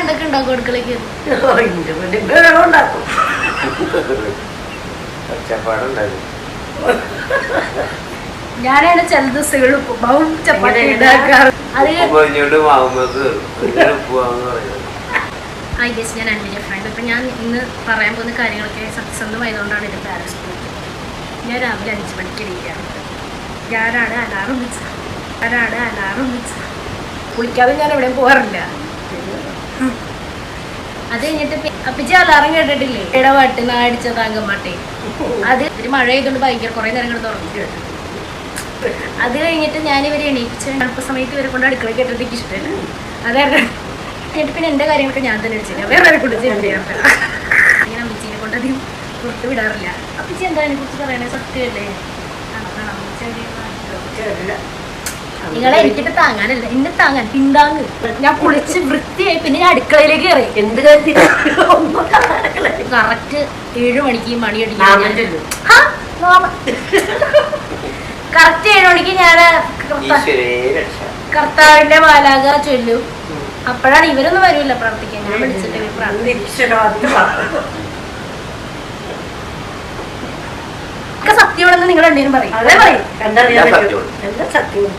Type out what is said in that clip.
എന്തൊക്കെ ഉണ്ടാക്കും അടുക്കളയ്ക്ക്? ഉണ്ടാക്കും. ഞാനാണ് ചില ദിവസങ്ങൾ ഉപ്പുമാവും ചപ്പാത്തി ഉണ്ടാക്കാറ്. അത് ഞാൻ അന്വേഷിച്ച ഫ്രണ്ട്. ഇപ്പം ഞാൻ ഇന്ന് പറയാൻ പോകുന്ന കാര്യങ്ങളൊക്കെ സത്യസന്ധമായതുകൊണ്ടാണ് ഇത് പാരൻസ്. ഞാൻ രാവിലെ 5 മണിക്ക് എണീക്കാറ്. ഞാനാണ് അലാറം വെച്ചത്. കുളിക്കാതെ ഞാൻ എവിടെയും പോകാറില്ല. അത് കഴിഞ്ഞിട്ട് അപ്പിച്ച് അലാറം കേട്ടിട്ടില്ലേ? ഇടപാട്ട് നാടിച്ച താങ്കമ്പാട്ടെ. അത് ഒരു മഴ ചെയ്തുകൊണ്ട് ഭയങ്കര കുറേ നേരം കിടന്ന് ഉറങ്ങിയിട്ട് കേട്ടു. അത് കഴിഞ്ഞിട്ട് ഞാനിവരെ എണീപ്പിച്ച് അടുത്ത സമയത്ത് ഇവരെ കൊണ്ട് അടുക്കള കേട്ടിട്ട് എനിക്ക് ഇഷ്ടമല്ല. അതായത് എന്നിട്ട് പിന്നെ എൻ്റെ കാര്യങ്ങളൊക്കെ ഞാൻ തന്നെ അടിച്ചില്ല. വേറെ ആരെ കൊണ്ട് ചെയ്യാൻ ഇങ്ങനെ അമ്മച്ചീനെ കൊണ്ട് അധികം പുറത്ത് വിടാറില്ല. അപ്പിച്ച് എന്താ അതിനെ കുറിച്ച് പറയണേ? സത്യമല്ലേ? നിങ്ങളെ എനിക്കിട്ട് താങ്ങാനല്ല, എന്നെ താങ്ങാൻ പിന്താങ്ങ്. ഞാൻ കുളിച്ച് വൃത്തിയായി പിന്നെ ഞാൻ അടുക്കളയിലേക്ക് കയറി. എന്ത് കാര്യത്തിൽ കറക്റ്റ് 7 മണിക്ക് മണി അടിക്കും. കറക്റ്റ് 7 മണിക്ക് ഞാൻ കർത്താവിന്റെ മാലാക ചൊല്ലും. അപ്പോഴാണ് ഇവരൊന്നും വരൂല്ല പ്രാർത്ഥിക്കാൻ. ഞാൻ വിളിച്ചിട്ട് സത്യമാണെന്ന് നിങ്ങൾ രണ്ടുപേരും പറയും. അതേ പറയും. കണ്ടറിയാൻ പറ്റും. സത്യം.